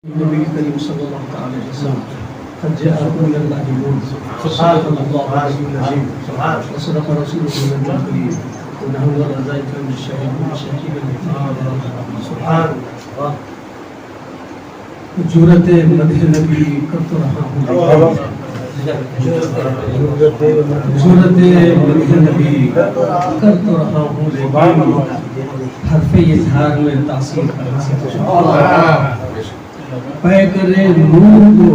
النبي الكريم صلى الله عليه وسلم قد جاءكم من الله نور صدق الله رسول العظيم وصدق رسوله النبي الكريم ونحن على ذلك من الشاهدين الشاكرين سبحان الله جرأت مدح نبی کرتا رہا ہوں جرأت مدح نبی کرتا رہا ہوں لیکن حرف اظہار میں تاثیر پے کرے نور کو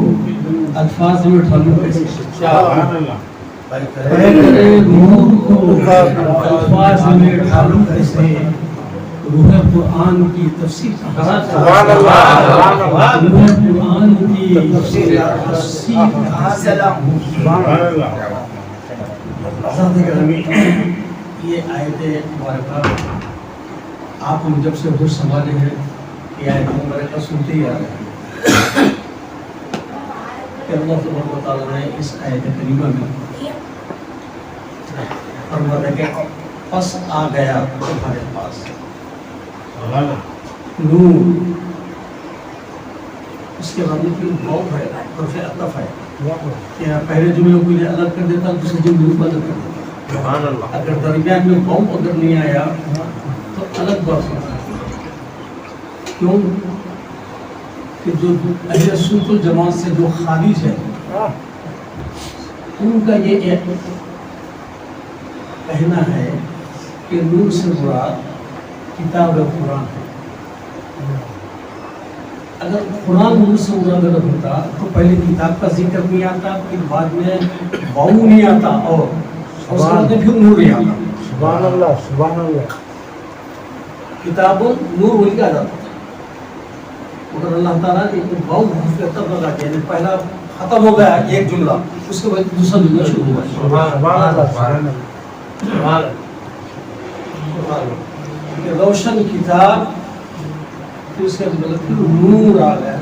الفاظ میں ڈھالوں کیسے پے کرے نور کو الفاظ میں ڈھالوں کیسے روح قرآن کی تفسیر سبحان اللہ روح قرآن کی تفسیر سبحان اللہ حضرت گرامی یہ آیتیں مبارکہ آپ ہم جب سے حضور سنبھالے ہیں یہ آیتیں مبارکہ سنتے ہی آ رہے ہیں کہ اللہ تبارک و تعالیٰ نے اس آیت کریمہ میں فرمایا کہ پس آ گیا تمہارے پاس نور اس کے بعد میں بہت ہے حرف عطف ہے کہ پہلے جملے کو یہ الگ کر دیتا دوسرے جملے کو الگ کر دیتا اگر درمیان میں بہت اگر نہیں آیا تو الگ بات ہوتا ہے کیوں کہ جو اہل سنت الجماعت سے جو خارج ہے ان کا یہ کہنا ہے کہ نور سے مراد کتاب قرآن ہے اگر قرآن نور سے مراد اگر ہوتا تو پہلے کتاب کا ذکر نہیں آتا پھر بعد میں واو نہیں آتا اور اس کے بعد پھر نور نہیں آتا سبحان اللہ سبحان اللہ کتاب نور وہی کہا جاتا مگر اللہ تعالیٰ نے ایک واو حرف عطف لگا دیا یعنی پہلا ختم ہو گیا ایک جملہ اس کے بعد دوسرا جملہ شروع ہوا سبحان اللہ سبحان اللہ روشن کتاب پھر اس کے بعد پھر نور آ گیا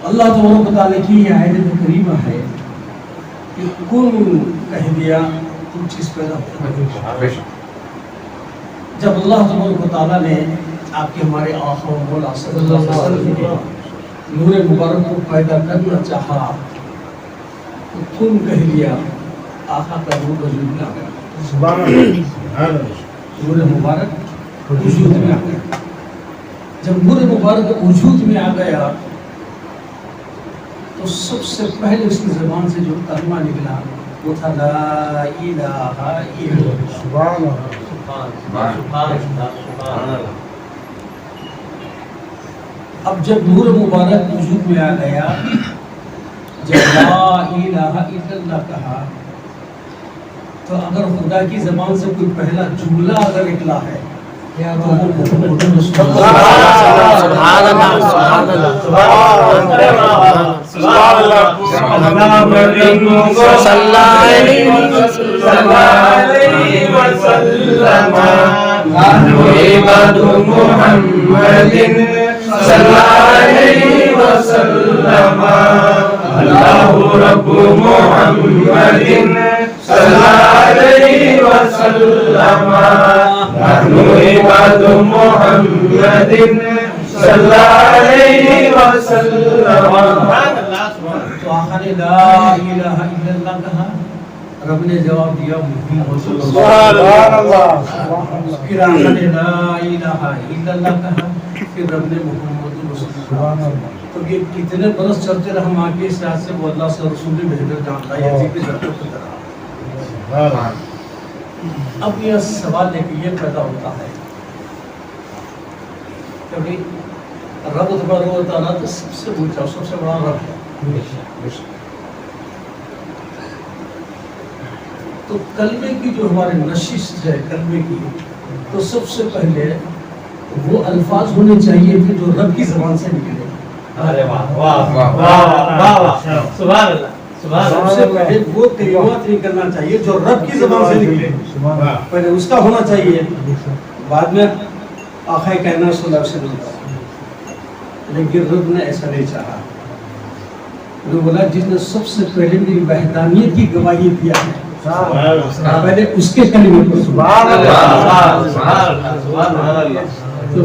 اللہ تبارک و تعالیٰ کی یہ آیت کریمہ ہے کہ کن کہہ دیا تو چیز پیدا ہو جب اللہ تبارک و تعالیٰ نے آپ کے ہمارے آقا و مولا صلی اللہ علیہ وسلم کے نور مبارک کو پیدا کرنا چاہا تو کن کہہ دیا آقا کا نور وجود میں آ گیا سبحان اللہ نور مبارک وجود میں آ گیا جب نور مبارک وجود میں آ گیا تو سب سے پہلے اس کی زبان سے جو کلمہ نکلا وہ تھا لا الہ الا اللہ سبحان اللہ اب جب نور مبارک وجود میں آ گیا جب لا الہ الا اللہ کہا تو اگر خدا کی زبان سے کوئی پہلا جملہ اگر نکلا ہے تو وہ محمد رسول اللہ سبحان اللہ سبحان اللہ سبحان اللہ سبحان اللہ صلی اللہ علیہ وسلم عباد محمد صلی اللہ علیہ وسلم اللہ رب محمد صلی اللہ علیہ وسلم نحن عباد محمد صلی اللہ علیہ وسلم تو آقا نے لا الہ الا اللہ کہا رب نے جواب دیا محمد رسول اللہ پھر آقا نے لا الہ الا اللہ کہا پھر رب نے محمد رسول اللہ تو یہ کتنے برس چلتے رہا ہم آگے اس رات سے وہ اللہ سے رسول نے بہتر جانتا ہے یزید کی ضرورت کی طرح اب یہ سوال ہے کہ یہ پیدا ہوتا ہے کہ رب تبارک و تعالیٰ تو سب سے اونچا سب سے بڑا رب ہے تو کلمے کی جو ہمارے نشست ہے کلمے کی تو سب سے پہلے وہ الفاظ ہونے چاہیے کہ جو رب کی زبان سے نکلے سبحان اللہ سب سے پہلے وہ کلمات نکلنا چاہیے جو رب کی زبان سے نکلے پہلے اس کا ہونا چاہیے بعد میں آقا کہنا صلی اللہ علیہ وسلم لیکن رب نے ایسا نہیں چاہا وہ بولا جس نے سب سے پہلے میری وحدانیت کی گواہی دیا ہے پہلے اس کے کلمے کو سبحان اللہ تو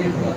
1000,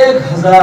1000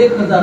1000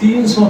300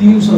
300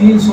300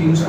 300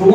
2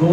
2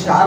4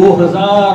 2000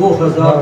2000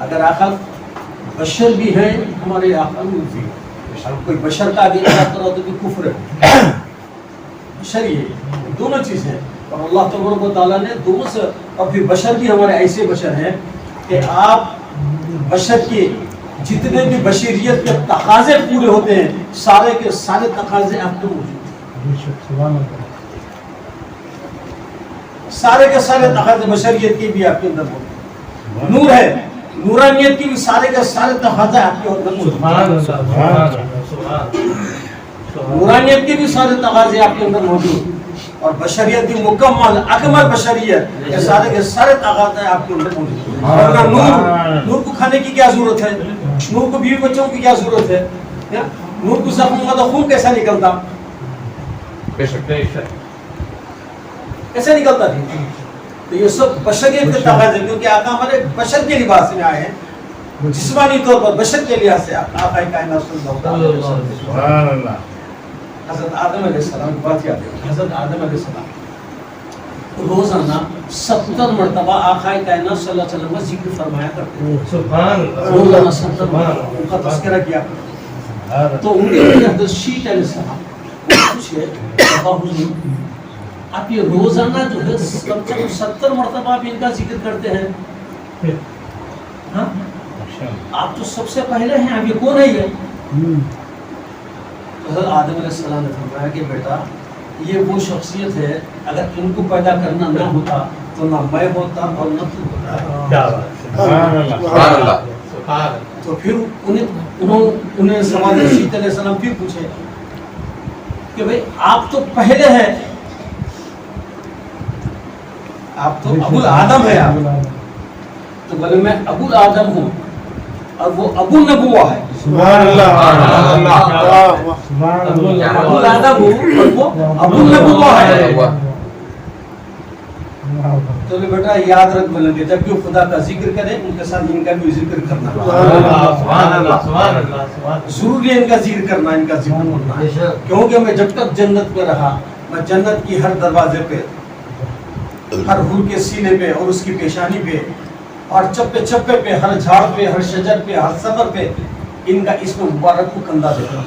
اگر آقا بشر بھی ہیں ہمارے آقا بھی ہیں. کوئی بشر کا بھی اطاعت کرو تو بھی کفر ہے. بشر یہ دونوں چیزیں ہیں اور اللہ تبارک و تعالیٰ نے دونوں سے. اور پھر بشر بھی ہمارے ایسے بشر ہیں کہ آپ بشر کے جتنے بھی بشریت کے تقاضے پورے ہوتے ہیں سارے کے سارے تقاضے آپ کو موجود ہیں. سارے کے سارے تقاضے بشریت کے بھی آپ کے اندر موجود ہیں. نور ہے, نورانیت کی بھی سارے کے سارے تقاضے آپ کے اندر موجود ہیں. نورانیت کے بھی سارے تقاضے آپ کے اندر موجود ہیں اور بشریت بھی مکمل اکمل بشریت کے سارے تقاضے آپ کے اندر موجود ہیں. نور کو کھانے کی کیا ضرورت ہے؟ نور کو بیوی بچوں کی کیا ضرورت ہے؟ نور کو زخم ہوا تو خون کیسا نکلتا؟ کیسے نکلتا تھی؟ تو یہ سب بشریت کے تقاضے کیونکہ آقا ہمارے بشر کے لباس میں آئے ہیں جسمانی طور پر بشر کے لحاظ سے. آقا کائنات صلی اللہ علیہ وسلم حضرت آدم علیہ السلام کی بات یاد ہے. حضرت آدم علیہ السلام روزانہ 70 مرتبہ آقا کائنات صلی اللہ علیہ وسلم کا ذکر فرمایا کرتے ہیں. سبحان اللہ. روزانہ 70 مرتبہ ان کا تذکرہ کیا کرتے ہیں. تو ان کے حضرت شیخ علیہ السلام پوچھے حضور آپ یہ روزانہ جو ہے 70 مرتبہ آپ ان کا ذکر کرتے ہیں, ہاں آپ تو سب سے پہلے ہیں, آپ یہ کون ہے یہ؟ حضرت آدم علیہ السلام نے فرمایا کہ بیٹا یہ وہ شخصیت ہے اگر ان کو پیدا کرنا نہ ہوتا تو نہ میں ہوتا اور نہ تو ہوتا. تو پھر انہیں سوال شیخ علیہ السلام پھر پوچھے کہ بھئی آپ تو پہلے ہیں, آپ تو ابو الآدم ہے. آپ تو بولے میں ابو الآدم ہوں اور وہ ابو النبوہ ہے. سبحان اللہ. ابو الآدم ہوں اور وہ ابو النبوہ ہے. تو بیٹا یاد رکھ بولیں گے جب بھی خدا کا ذکر کرے ان کے ساتھ ان کا بھی ذکر کرنا. ضروری ہے ان کا ذکر کرنا, ان کا ذکر کرنا. کیونکہ میں جب تک جنت میں رہا میں جنت کی ہر دروازے پہ, ہر حور کے سینے پہ اور اس کی پیشانی پہ اور چپے چپے پہ, ہر جھاڑ پہ, ہر شجر پہ, ہر سبر پہ ان کا اسم مبارک کو کندھا دیتا ہوں.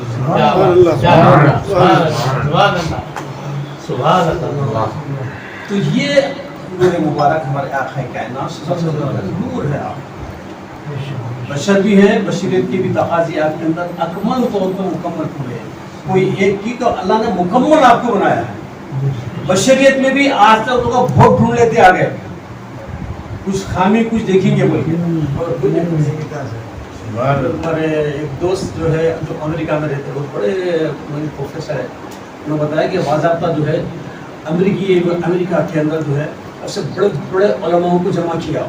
تو یہ نور مبارک ہمارے آقا کائنات نور ہے. آپ بشر بھی ہیں, بشریت کی بھی تقاضے آپ کے اندر اکمل طور پر مکمل ہوئے ہیں. کوئی ایک کی تو اللہ نے مکمل آپ کو بنایا ہے. بشریت میں بھی آج تک لوگ بہت ڈھونڈ لیتے آگے, کچھ خامی کچھ دیکھیں گے بول کے. ہمارے ایک دوست جو ہے جو امریکہ میں رہتے ہیں, بڑے پروفیسر ہے, انہوں نے بتایا کہ باضابطہ جو ہے امریکہ کے اندر جو ہے ایسے بڑے بڑے علماء کو جمع کیا,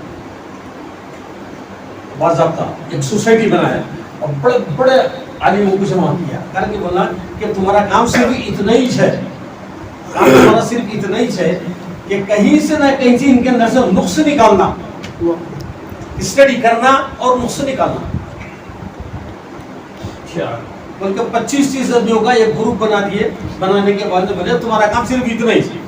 باضابطہ ایک سوسائٹی بنایا اور بڑے بڑے عالموں کو جمع کیا کر کے بولا کہ تمہارا کام صرف اتنا ہی ہے, ہمارا صرف اتنا ہی ہے کہ کہیں سے نہ کہیں سے ان کے اندر سے نقص نکالنا, اسٹڈی کرنا اور نقص نکالنا. بلکہ 25-30 آدمیوں کا ایک گروپ بنا دیے, بنانے کے بعد بولے تمہارا کام صرف اتنا ہی ہے,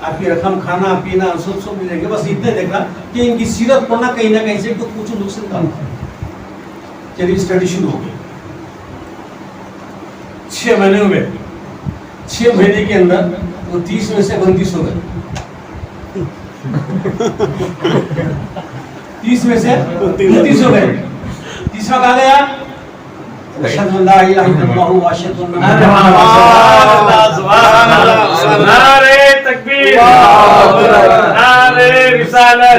آپ کی رقم کھانا پینا سب ملیں گے, بس اتنے دیکھنا کہ ان کی سیرت پڑھنا کہیں نہ کہیں سے تو کچھ نقص نکالنا. چلیے اسٹڈی شروع ہو گئی. 6 مہینے ہوئے, 6 مہینے کے اندر وہ 30 میں سے 29 ہو گئے. 30 میں سے 29 ہو گئے. تیسرا کہا گیا اشہد ان لا الہ الا اللہ واشہد ان محمد سبحان اللہ. نعرہ تکبیر, نعرہ رسالت,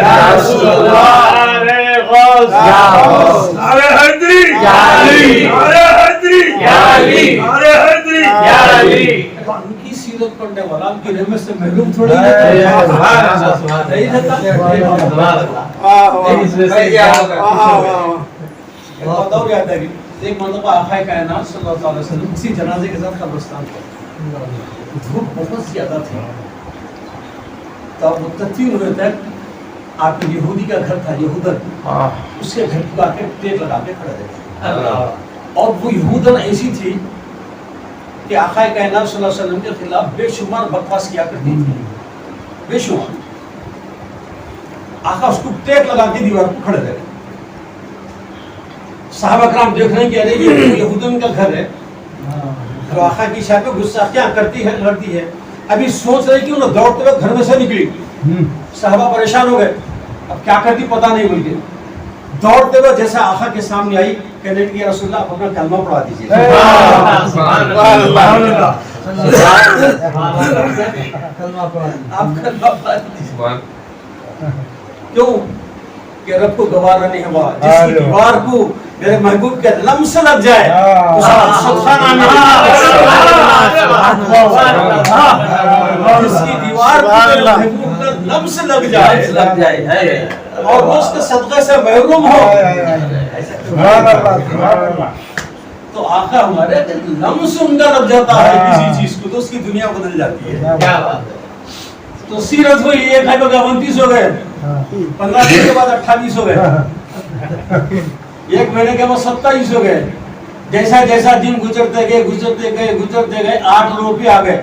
نعرہ غوث, نعرہ حیدری, نعرہ حیدری, نعرہ حیدری, ان کی سیرت پڑھنے والا ان کی رحمت سے محروم تھوڑی نہیں رہتا. ایک مرتبہ آقا کائنات صلی اللہ علیہ وسلم اسی جنازے کے ساتھ قبرستان پر, دھوپ بہت زیادہ تھی, تب متقین ہوئے تک آپ کے یہودی کا گھر تھا, یہودن, اس کے گھر کو آ کے ٹیک لگا کے کھڑے رہے. اور وہ یہودن ایسی تھی کہ آقا کائنات صلی اللہ علیہ وسلم کے خلاف بے شمار بکواس کیا کرتی تھی, بے شمار. آقا اس کو ٹیک لگا کے دیوار کو کھڑے رہے. صحابہ کرام دیکھ رہے ہیں کہ ارے یہ یہودیوں کا گھر ہے، تو آقا کی شاید میں غصہ کیا کرتی ہے، ابھی سوچ رہے کہ انہوں دوڑتے ہوئے گھر میں سے نکلی، صحابہ پریشان ہو گئے، اب کیا کرتی پتہ نہیں بول کے دوڑتے ہوئے جیسا آقا کے سامنے آئی، کہنے لگی یا رسول اللہ آپ اپنا کلمہ پڑھا دیجیے۔ کیوں کہ رب کو گوارا نہیں ہوا، جس کی دیوار کو میرے محبوب کے لمس لگ جائے جس کی دیوار کو میرے محبوب کا لمس لگ جائے اور وہ اس کے صدقے سے محروم ہو، تو آقا ہمارے لمس ان کا لگ جاتا ہے کسی چیز کو تو اس کی دنیا بدل جاتی ہے۔ تو سیرت ہوئی، ایک ہے 29 ہو گئے، 15 دن کے بعد 28 ہو گئے، ایک مہینے کے بعد 27 ہو گئے، جیسا جیسا دن گزرتے گئے 8 روپے آ گئے۔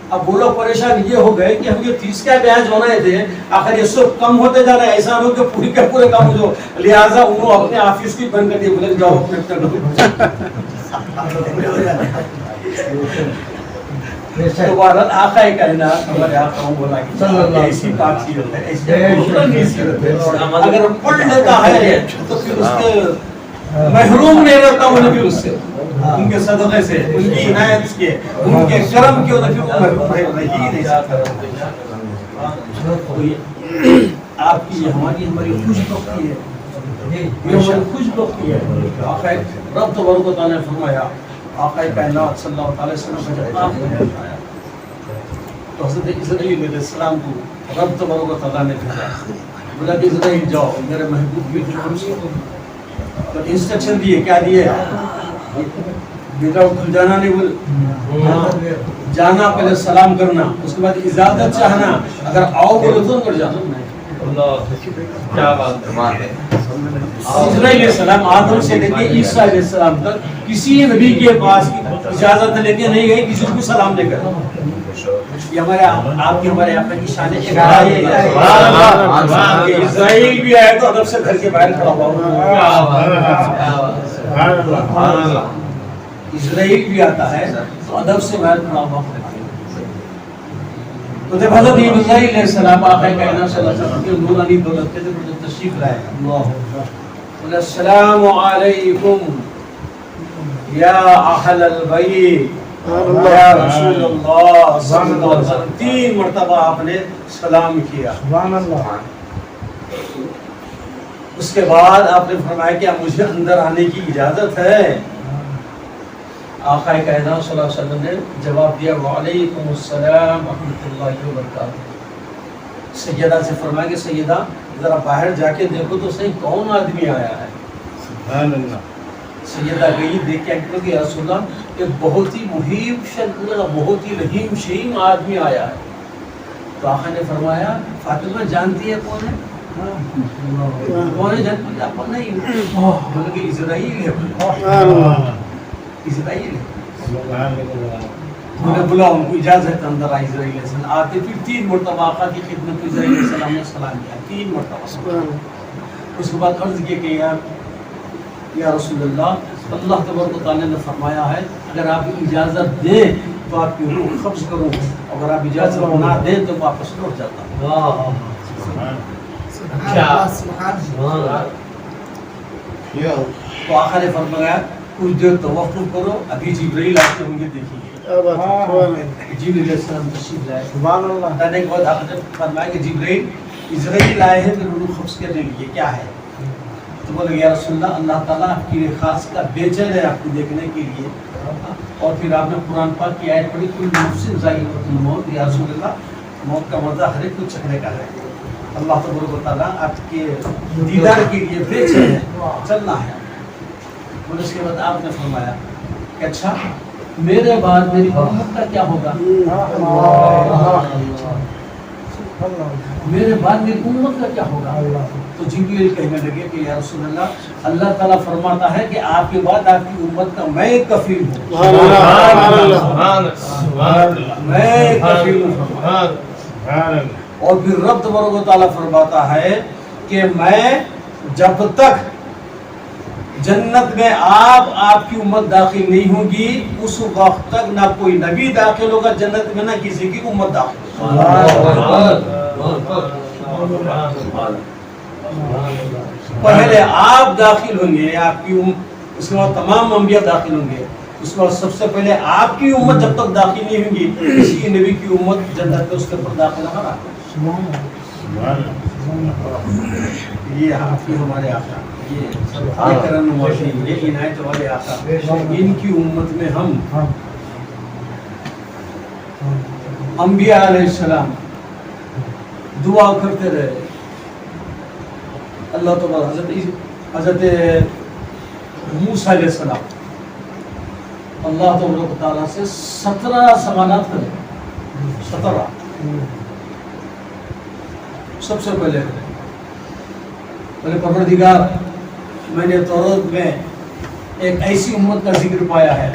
اب وہ لوگ پریشان یہ ہو گئے کہ ہم یہ 30 کا بیاج ہونا تھے، آخر یہ سب کم ہوتے جا رہے ہیں، ایسا ہو کہ پوری کے پورے کم ہو، لہٰذا انہوں اپنے آفس کی بند کر دیے، بولے جاؤ دوبارہ آقا کائنات ہمارے آقا بولا کہ ایسی پاک سیرت ہے، ایسی سیرت ہے، اگر پڑھ لیتا ہے تو پھر اس کے محروم نہیں رہتا وہ نبی اس سے، ان کے صدقے سے، ان کی عنایت کے، ان کے کرم کے، نبی کو محروم نہیں رہتا۔ آپ کی ہماری خوش بختی ہے، یہ ہماری خوش بختی ہے۔ آقا رب تبارک و تعالیٰ نے فرمایا، آقا کائنات صلی اللہ علیہ وسلم کا جب آپ نے فرمایا تو حضرت اسرائیل علیہ السلام کو رب تبارک و تعالیٰ نے بھیجا، بولا کہ اسرائیل جاؤ میرے محبوب کی تو انسٹرکشن دیے، کیا دیے؟ بیٹا کھل جانا نہیں، بول جانا، پہلے سلام کرنا، اس کے بعد اجازت چاہنا، اگر آؤ بولے تو کر جانا۔ کیا بات ہے! اسرائیل علیہ السلام آدم سے لے کے عیسیٰ علیہ السلام تک کسی نبی کے پاس اجازت لے کے نہیں گئے، کسی کو سلام دے کر۔ یہ ہمارے آپ کی ہمارے آقا کی شان ہے کہ اسرائیل بھی آئے تو ادب سے گھر کے باہر کھڑا ہوا، اسرائیل بھی آتا ہے تو ادب سے باہر کھڑا ہوا۔ تو جب حضرت اسرائیل علیہ السلام آقا کائنات صلی اللہ علیہ وسلم کے نورانی دولت کے جب تشریف لائے، بولے السلام علیکم یا اہل البیت یا رسول اللہ صلی اللہ علیہ وسلم، 3 مرتبہ آپ نے سلام کیا۔ اس کے بعد آپ نے فرمایا کہ مجھے اندر آنے کی اجازت ہے؟ آقا کائنات صلی اللہ علیہ وسلم نے جواب دیا وعلیکم السلام ورحمۃ اللہ وبرکاتہ۔ سیدہ سے فرمایا کہ سیدہ ذرا باہر جا کے دیکھو تو صحیح کون آدمی آیا ہے۔ سبحان اللہ۔ سیدہ گئی دیکھ کے کہ یا رسول اللہ ایک بہت ہی محیب بہت ہی رحیم شہیم آدمی آیا ہے۔ تو آقا نے فرمایا فاطمہ جانتی ہے کون ہے؟ کون ہے؟ جانتی آپ کو نہیں؟ بولے کہ اسرائیل ہے، اسرائیل ہے۔ بلا ان کو اجازت اندر آئی، اسرائیل علیہ السلام آتے، پھر 3 مرتبہ آقا کی خدمت میں اسرائیل علیہ السلام نے سلام کیا، 3 مرتبہ۔ اس کے بعد عرض کیا کہ یا رسول اللہ، اللہ تبارک و تعالیٰ نے فرمایا ہے اگر آپ اجازت دیں تو آپ کی روح قبض کروں، اگر آپ اجازت نہ دیں تو واپس لوٹ جاتا ہوں۔ تو آقا نے فرمایا کچھ دیر توقف کرو، ابھی جبرائیل آتے ہوں گے، دیکھیے۔ جبرائیل علیہ السلام تشریف لائے، سبحان اللہ۔ آنے کے بعد آقا نے فرمایا کہ جبرائیل اسرائیل آئے ہیں پھر روح قبض کرنے کے لیے، کیا ہے؟ تو بولے یا رسول اللہ، اللہ تعالیٰ آپ کی خاص کا بے چین ہے آپ کو دیکھنے کے لیے۔ اور پھر آپ نے قرآن پاک کی آیت پڑھی کل نفس ذائقۃ الموت، یا رسول اللہ موت کا مزہ ہر ایک کو چکھنے کا ہے۔ اللہ تبارک و تعالیٰ آپ کے دیدار کے لیے بے چین ہے، چلنا ہے۔ اور اس کے بعد آپ نے فرمایا کہ اچھا میرے بعد میری امت کا کیا ہوگا؟ میرے بعد میری امت کا کیا ہوگا؟ تو جبرائیل کہنے لگے کہ یا رسول اللہ، اللہ تعالیٰ فرماتا ہے کہ آپ کے بعد آپ کی امت کا میں کفیل ہوں، میں کفیل ہوں۔ اور پھر رب تبارک و تعالیٰ فرماتا ہے کہ میں جب تک جنت میں آپ کی امت داخل نہیں ہوگی اس وقت تک نہ کوئی نبی داخل ہوگا جنت میں، نہ کسی کی امت داخل ہوگی۔ پہلے آپ داخل ہوں گے، آپ کی اس کے بعد تمام انبیاء داخل ہوں گے، اس کے بعد سب سے پہلے آپ کی امت جب تک داخل نہیں ہوں گی کسی نبی کی امت جنت میں اس کے اوپر داخل نہ ہوگا۔ یہ حافظ ہمارے آقا، یہ کرم نوازی، یہ عنایت والے آقا، ان کی امت میں ہم انبیاء علیہ السلام دعا کرتے رہے، اللہ تعالیٰ حضرت موسیٰ علیہ السلام اللہ تبارک تعالیٰ سے 17 سوالات کرے، 17 سب سے پہلے پروردگار میں نے توراۃ میں ایک ایسی امت کا ذکر پایا ہے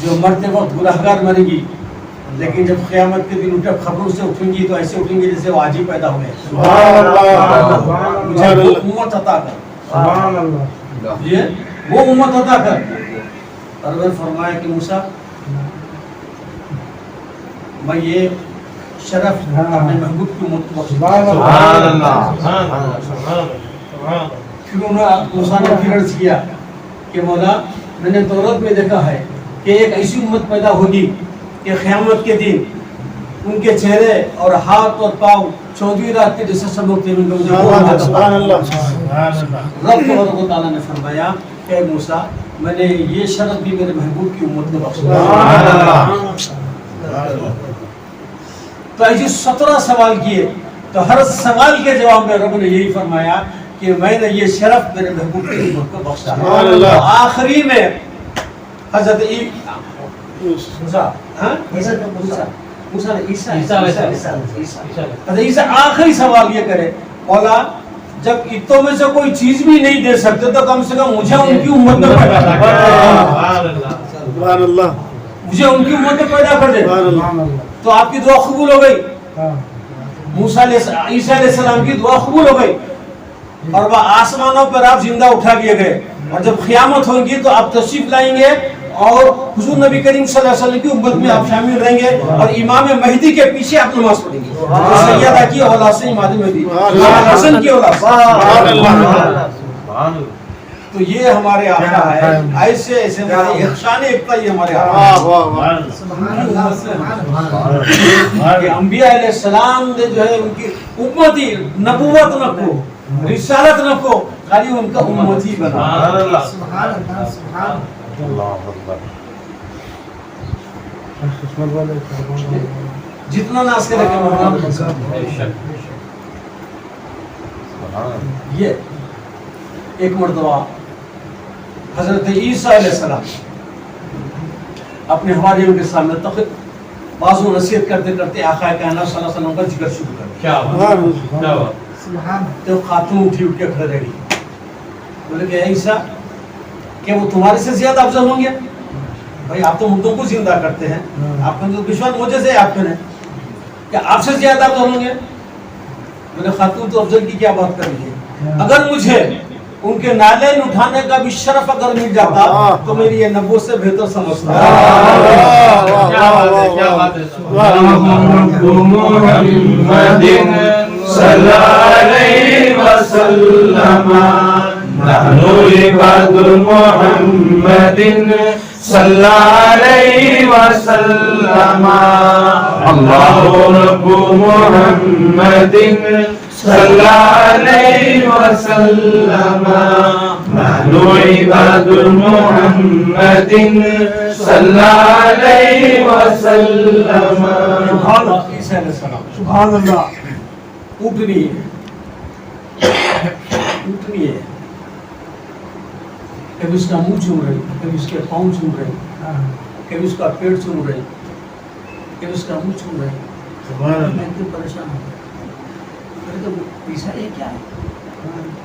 جو مرتے وقت گناہگار مرے گی، لیکن جب قیامت کے دن اٹھے خبروں سے اٹھیں گی تو ایسے اٹھیں گے جیسے وہ آج ہی پیدا ہوئے۔ مجھے وہ امت عطا کر، یہ وہ امت عطا کر۔ پروردگار فرمایا کہ موسیٰ میں یہ شرف اپنے محبوب کی امت کو پھر انہوں نے موسیٰ نے پھر عرض کیا کہ مولا میں نے توراۃ میں دیکھا ہے کہ ایک ایسی امت پیدا ہوگی کہ قیامت کے دن ان کے چہرے اور ہاتھ اور پاؤں 14 رات کے جیسے چمکتے ہیں۔ رب تعالیٰ نے فرمایا کہ موسیٰ میں نے یہ شرف بھی میرے محبوب کی امت کو بخشا۔ تو ایسے 17 سوال کیے، تو ہر سوال کے جواب میں رب نے یہی فرمایا کہ میں نے یہ شرف میرے محبوب کی امت کو بخشا۔ آخری میں حضرت عیسیٰ آخری سوال یہ کرے، مولا جب اتوں میں سے کوئی چیز بھی نہیں دے سکتے تو کم سے کم مجھے ان کی امت میں پیدا کر دے، مجھے ان کی امت میں پیدا کر دے۔ تو آپ کی دعا قبول ہو گئی، عیسیٰ علیہ السلام کی دعا قبول ہو گئی، اور وہ آسمانوں پر آپ زندہ اٹھا دیے گئے، اور جب قیامت ہوگی تو آپ تشریف لائیں گے اور حضور نبی کریم صلی اللہ علیہ وسلم کی امت میں آپ شامل رہیں گے، اور امام مہدی کے پیچھے آپ نماز پڑھیں گے، سیدہ کی اولاد سے امام مہدی، امام حسن کی اولاد سے۔ تو یہ ہمارے آقا ہے، ایسے ایسے ہمارے اخشان اقتا یہ ہمارے آقا کہ انبیاء علیہ السلام نے جو ہے ان کی امتی نبوت نہ کو، رسالت نہ کو، خالی ان کا امتی بنا۔ جتنا ناز کرے کہ یہ ایک مرتبہ حضرت عیسیٰ علیہ السلام اپنے حواریوں کے سامنے بازو نصیحت کرتے کرتے آقا کائنات صلی اللہ علیہ وسلم کا ذکر شروع کر دیا۔ تو خاتون اٹھی اٹھ کے کھڑے رہ گئی، بولے کہ عیسیٰ کہ وہ تمہارے سے زیادہ افضل ہوں گے؟ بھائی آپ تو مردوں کو زندہ کرتے ہیں، آپ کا جو وشوان موجز ہے آپ میں ہے، کہ آپ سے زیادہ افضل ہوں گے؟ بولے خاتون تو افضل کی کیا بات کر رہی ہے، اگر مجھے ان کے نالین اٹھانے کا بھی شرف اگر مل جاتا تو میری یہ نبوت سے بہتر سمجھتا۔ محمد صلی اللہ علیہ وسلم نحن عباد محمد صلی اللہ علیہ وسلم اللہ رب محمد صلی اللہ علیہ وسلم نحن عباد محمد صلی اللہ علیہ وسلم۔ سبحان اللہ۔ اٹھنی ہے، اٹھنی ہے، کبھی اس کا منہ چوم رہی، کبھی اس کے پاؤں چوم رہی، کبھی اس کا پیٹ چوم رہی، کبھی اس کا منہ چوم رہی۔ میں تو پریشان ہوں، عیسیٰ یہ کیا ہے؟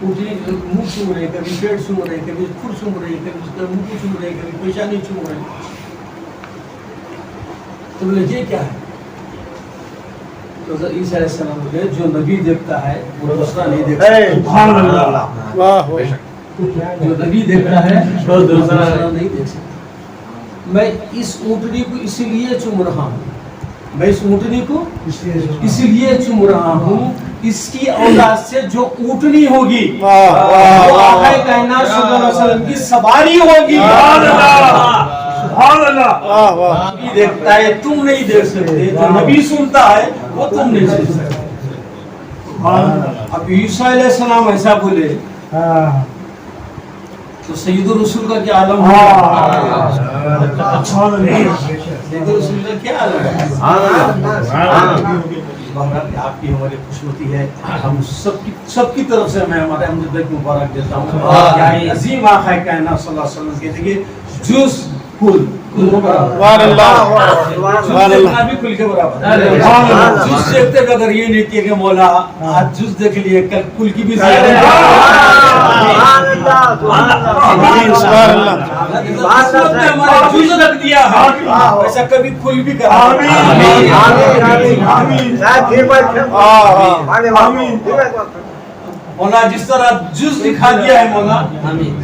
منہ چوم رہے، کبھی پیٹ چوم رہے، کبھی کھر چوم رہے، کبھی اس کا منہ چوم رہے، کبھی پیشانی چوم رہے۔ تو بولے یہ کیا ہے؟ تو عیسیٰ علیہ السلام بولے جو نبی دیکھتا ہے وہ دوسرا نہیں دیکھتا. جو نبی دیکھتا ہے وہ دوسرا نہیں دیکھ سکتا. میں اس اونٹنی کو اسی لیے چوم رہا ہوں, میں اس اونٹنی کو اسی لیے چوم رہا ہوں, اس کی اولاد سے جو اونٹنی ہوگی وہ آقا کائنات صلی اللہ علیہ وسلم کی سواری ہوگی. نبی دیکھتا ہے تم نہیں دیکھ سکتے, جو نبی سنتا ہے وہ تم نہیں سن سکتے. اب عیسیٰ علیہ السلام ایسا بولے تو سید الرسول کا کیا عالم ہے؟ سید الرسول کا کیا عالم ہے؟ آپ کی ہماری خوش ہوتی ہے, ہم سب کی طرف سے میں ہمارے احمد بھائی کو مبارک دیتا ہوں. عظیم آقا کائنات صلی اللہ علیہ وسلم کہتے ہیں جز کل سبحان اللہ بھی کل کے برابر. جز دیکھتے اگر یہ نہیں کہ مولا آج جز دیکھ لیے کل کل کی بھی زیادہ جز رکھ دیا ایسا کبھی کل بھی کرا. مولا جس طرح جز دکھا دیا ہے مولا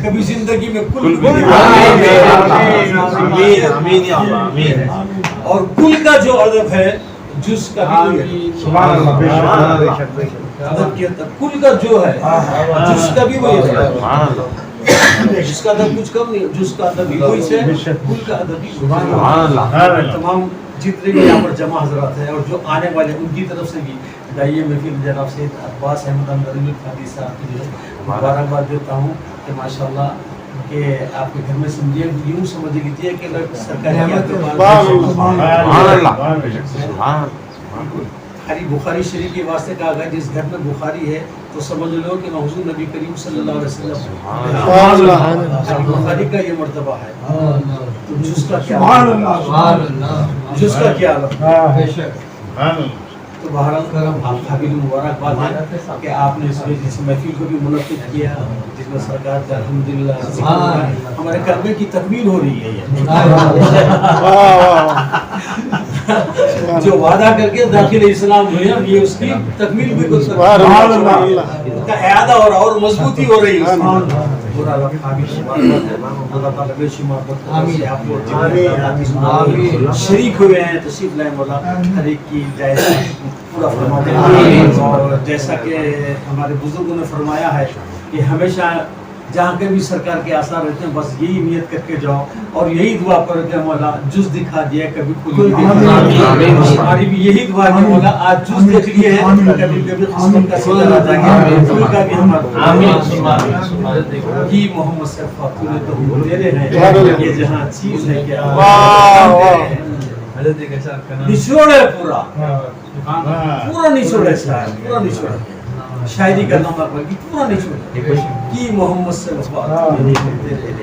کبھی زندگی میں کل بھی اور کل کا جو ادب ہے جز کا بھی کل کا جو ہے جز کا بھی وہی ہے. جس کا ادب کچھ کم نہیں, جز کا ادب بھی وہی ہے, کل کا ادب بھی. تمام جتنے بھی یہاں پر جمع حضرات ہیں اور جو آنے والے ان کی طرف سے بھی دائیے میں پھر جناب سید عباس احمد اندرمی القادری صاحب کی جو مبارکباد دیتا ہوں کہ ماشاءاللہ کہ آپ کے گھر میں سمجھیے یوں سمجھ لیجیے کہ سرکاری بخاری شریف کے واسطے کہا گیا جس گھر میں بخاری ہے تو سمجھ لو کہ حضور نبی کریم صلی اللہ علیہ وسلم بخاری کا یہ مرتبہ ہے. تو جس کا کیا جس کا کیا تو بہرحال آپ حبیب مبارکباد ہے کہ آپ نے اس محفل کو بھی منعقد کیا جس میں سرکار کا الحمدللہ ہمارے کلمے کی تکمیل ہو رہی ہے. جو وعدہ کر کے داخل اسلام ہوئے یہ اس کی تکمیل بھی کر سکتے کا اعادہ ہو رہا اور مضبوطی ہو رہی ہے. شریک ہوئے ہیں تشریف لائے مولا ہر ایک کی جائزہ پورا فرما دے. اور جیسا کہ ہمارے بزرگوں نے فرمایا ہے کہ ہمیشہ جہاں کے بھی سرکار کے آثار رہتے ہیں بس یہی نیت کر کے جاؤ اور یہی دعا کرو کہ مولا جز دکھا دیا کبھی کل ہماری بھی یہی دعا کہ مولا آج جز دیکھ لیے ہیں کبھی کبھی قسمت کا سیدھا آ جائے گا کل کا بھی ہمارا یہ محمد صرف خاتون تو تیرے ہیں یہ جہاں چیز ہے کیا نچوڑ ہے پورا پورا نچوڑ ہے پورا نچوڑ ہے شاعری کا نام بلکہ پورا نچوڑ کی محمد صلی اللہ علیہ وسلم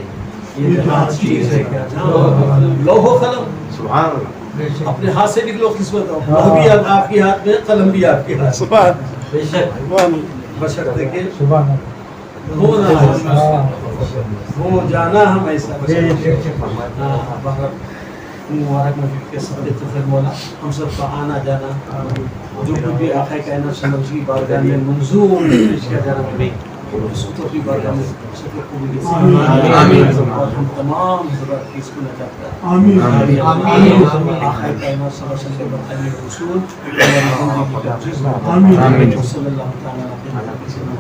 یہ جہاں چیز ہے کیا لوح و قلم سبحان اللہ اپنے ہاتھ سے لکھ لو قسمت ہو لوح بھی آپ کے ہاتھ میں قلم بھی آپ کے ہاتھ بے شک بشرطے کہ ہو جانا ہم ایسا مبارک محفل کے صدقے تو پھر مولا ہم سب کا آنا جانا جو بھی آقا کائنات صلی اللہ علیہ وسلم کی بارگاہ میں منظور پیش کیا جانا اس کو کی بارگاہ میں سب کو بھی آمین اور ہم تمام حضرات کی اس کو نجات دیں آمین آمین آقا کائنات صلی اللہ علیہ وسلم کے مقام رسول آمین آمین صلی اللہ تعالی علیہ وسلم